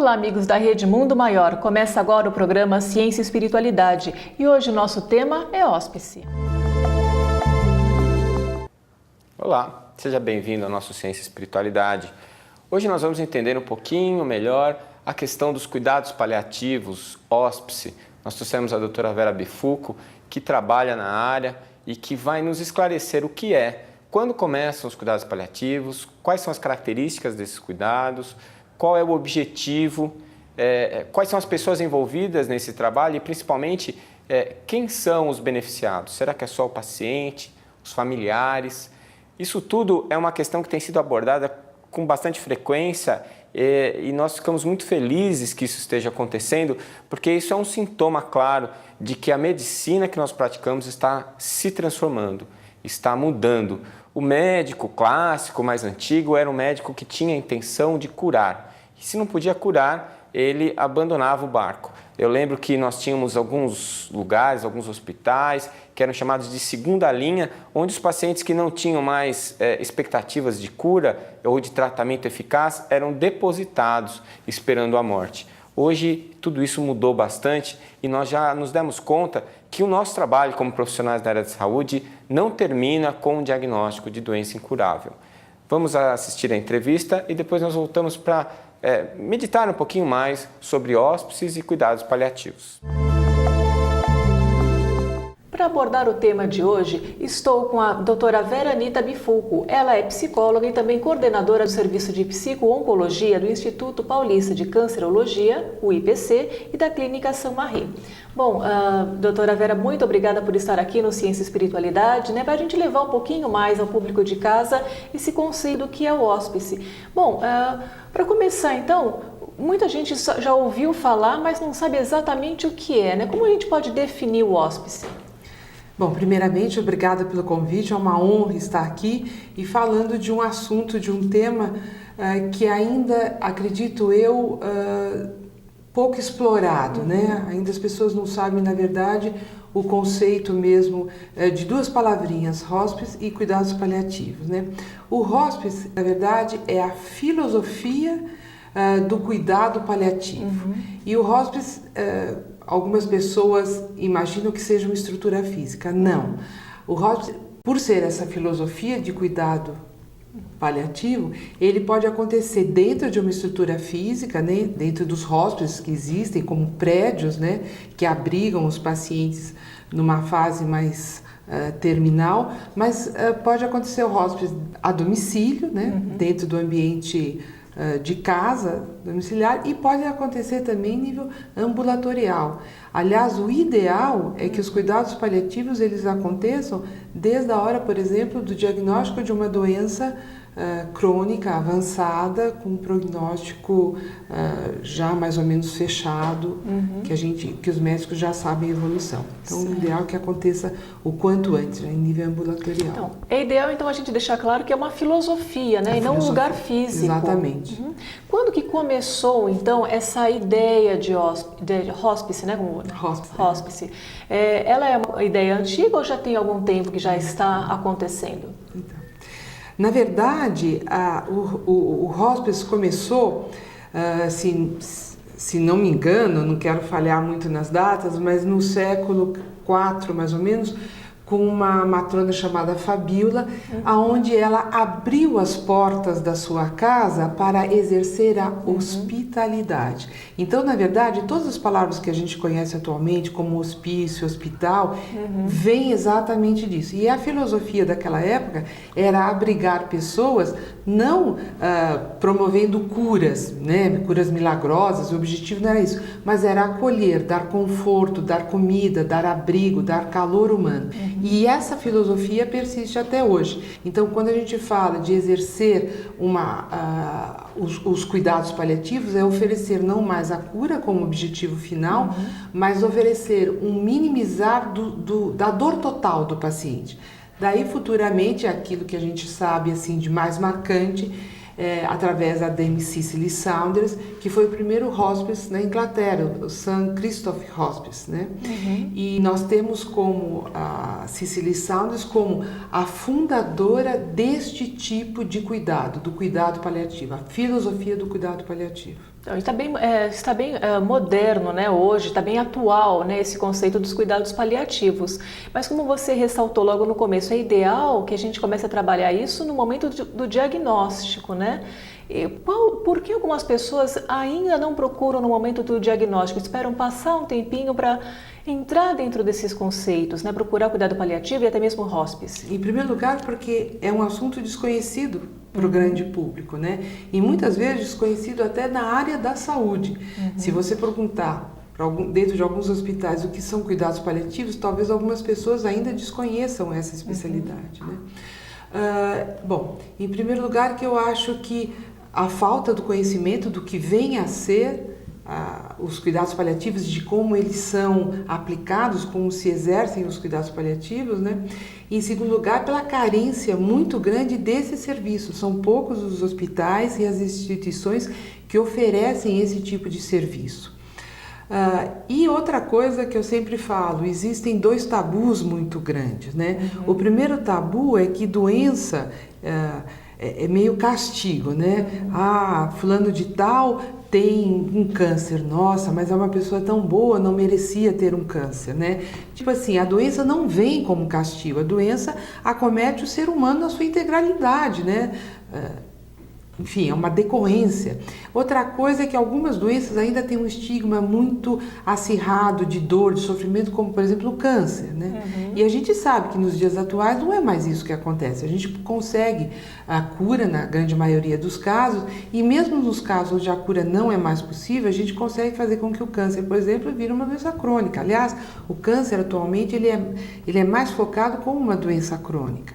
Olá, amigos da Rede Mundo Maior. Começa agora o programa Ciência e Espiritualidade e hoje o nosso tema é hóspice. Olá, seja bem-vindo ao nosso Ciência e Espiritualidade. Hoje nós vamos entender um pouquinho melhor a questão dos cuidados paliativos, hóspice. Nós trouxemos a doutora Vera Bifuco, que trabalha na área e que vai nos esclarecer o que é, quando começam os cuidados paliativos, quais são as características desses cuidados, qual é o objetivo, quais são as pessoas envolvidas nesse trabalho e, principalmente, quem são os beneficiados? Será que é só o paciente, os familiares? Isso tudo é uma questão que tem sido abordada com bastante frequência e nós ficamos muito felizes que isso esteja acontecendo, porque isso é um sintoma claro de que a medicina que nós praticamos está se transformando, está mudando. O médico clássico, mais antigo, era um médico que tinha a intenção de curar. E se não podia curar, ele abandonava o barco. Eu lembro que nós tínhamos alguns lugares, alguns hospitais, que eram chamados de segunda linha, onde os pacientes que não tinham mais expectativas de cura ou de tratamento eficaz eram depositados esperando a morte. Hoje, tudo isso mudou bastante e nós já nos demos conta que o nosso trabalho como profissionais da área de saúde não termina com o diagnóstico de doença incurável. Vamos assistir a entrevista e depois nós voltamos para meditar um pouquinho mais sobre hóspices e cuidados paliativos. Para abordar o tema de hoje, estou com a doutora Vera Anita Bifuco. Ela é psicóloga e também coordenadora do Serviço de Psico-Oncologia do Instituto Paulista de Cancerologia, o IPC, e da Clínica São Marri. Bom, doutora Vera, muito obrigada por estar aqui no Ciência e Espiritualidade, para a gente levar um pouquinho mais ao público de casa esse conceito do que é o hóspice. Bom, para começar então, muita gente já ouviu falar, mas não sabe exatamente o que é, Como a gente pode definir o hóspice? Bom, primeiramente, obrigada pelo convite, é uma honra estar aqui e falando de um assunto, de um tema que ainda, acredito eu, pouco explorado, Ainda as pessoas não sabem, na verdade, o conceito mesmo de duas palavrinhas, hóspice e cuidados paliativos, O hóspice, na verdade, é a filosofia do cuidado paliativo. E o hóspice, algumas pessoas imaginam que seja uma estrutura física. Não. O hóspice, por ser essa filosofia de cuidado paliativo, ele pode acontecer dentro de uma estrutura física, dentro dos hóspices que existem, como prédios, que abrigam os pacientes numa fase mais terminal, mas pode acontecer o hóspice a domicílio, dentro do ambiente de casa domiciliar, e pode acontecer também em nível ambulatorial. Aliás, o ideal é que os cuidados paliativos eles aconteçam desde a hora, por exemplo, do diagnóstico de uma doença crônica, avançada, com um prognóstico já mais ou menos fechado, que os médicos já sabem a evolução. Então, o ideal é que aconteça o quanto antes, em nível ambulatorial. Então, é ideal então a gente deixar claro que é uma filosofia, e não um lugar físico. Exatamente. Quando que começou, então, essa ideia de hóspice, Hóspice. Ela é uma ideia antiga ou já tem algum tempo que já está acontecendo? Então, na verdade, o hóspice começou, se não me engano, não quero falhar muito nas datas, mas no século IV, mais ou menos, com uma matrona chamada Fabíola, aonde ela abriu as portas da sua casa para exercer a hospitalidade. Então, na verdade, todas as palavras que a gente conhece atualmente, como hospício, hospital, vêm exatamente disso. E a filosofia daquela época era abrigar pessoas, não promovendo curas, curas milagrosas, o objetivo não era isso, mas era acolher, dar conforto, dar comida, dar abrigo, dar calor humano. E essa filosofia persiste até hoje. Então, quando a gente fala de exercer os cuidados paliativos, é oferecer não mais a cura como objetivo final, mas oferecer um minimizar da dor total do paciente. Daí, futuramente, aquilo que a gente sabe assim, de mais marcante, através da Dame Cicely Saunders, que foi o primeiro hospice na Inglaterra, o St. Christoph Hospice, E nós temos como a Cicely Saunders como a fundadora deste tipo de cuidado, do cuidado paliativo, a filosofia do cuidado paliativo. Então, está bem moderno, né, hoje, está bem atual, né, esse conceito dos cuidados paliativos. Mas como você ressaltou logo no começo, é ideal que a gente comece a trabalhar isso no momento do diagnóstico, né? Por que algumas pessoas ainda não procuram no momento do diagnóstico, esperam passar um tempinho para entrar dentro desses conceitos, né? Procurar cuidado paliativo e até mesmo hospice? Em primeiro lugar, porque é um assunto desconhecido para o grande público, né? E muitas vezes desconhecido até na área da saúde. Se você perguntar dentro de alguns hospitais o que são cuidados paliativos, talvez algumas pessoas ainda desconheçam essa especialidade, né? Bom, em primeiro lugar, que eu acho que a falta do conhecimento do que vem a ser os cuidados paliativos, de como eles são aplicados, como se exercem os cuidados paliativos, né? E, em segundo lugar, pela carência muito grande desse serviço. São poucos os hospitais e as instituições que oferecem esse tipo de serviço. E outra coisa que eu sempre falo, existem 2 tabus muito grandes, né? O primeiro tabu é que doença é meio castigo, né? Fulano de tal tem um câncer, nossa, mas é uma pessoa tão boa, não merecia ter um câncer, né? Tipo assim, a doença não vem como castigo, a doença acomete o ser humano na sua integralidade, né? Enfim, é uma decorrência. Outra coisa é que algumas doenças ainda têm um estigma muito acirrado de dor, de sofrimento, como, por exemplo, o câncer, né? E a gente sabe que nos dias atuais não é mais isso que acontece. A gente consegue a cura na grande maioria dos casos, e mesmo nos casos onde a cura não é mais possível, a gente consegue fazer com que o câncer, por exemplo, vire uma doença crônica. Aliás, o câncer atualmente ele é mais focado como uma doença crônica.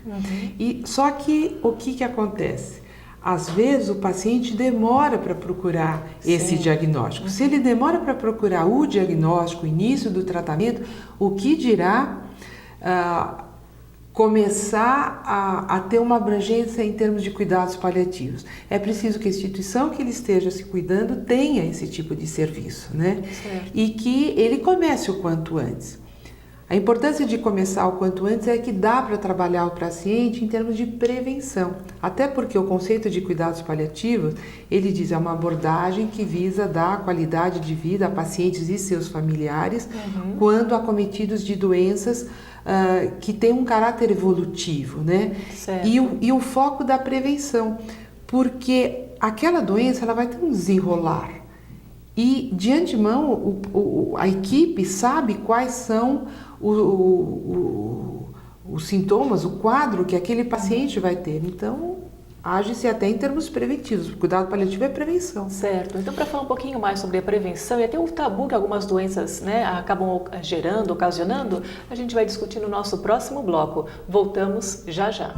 E só que o que acontece? Às vezes o paciente demora para procurar esse diagnóstico. Se ele demora para procurar o diagnóstico, o início do tratamento, o que dirá começar a ter uma abrangência em termos de cuidados paliativos? É preciso que a instituição que ele esteja se cuidando tenha esse tipo de serviço, né? Certo. E que ele comece o quanto antes. A importância de começar o quanto antes é que dá para trabalhar o paciente em termos de prevenção. Até porque o conceito de cuidados paliativos, ele diz, é uma abordagem que visa dar qualidade de vida a pacientes e seus familiares quando acometidos de doenças que têm um caráter evolutivo, né? Certo. E o foco da prevenção, porque aquela doença ela vai ter um desenrolar. E, de antemão, a equipe sabe quais são os sintomas, o quadro que aquele paciente vai ter. Então, age-se até em termos preventivos. O cuidado paliativo é prevenção. Certo. Então, para falar um pouquinho mais sobre a prevenção e até o tabu que algumas doenças, né, acabam gerando, ocasionando, a gente vai discutir no nosso próximo bloco. Voltamos já já.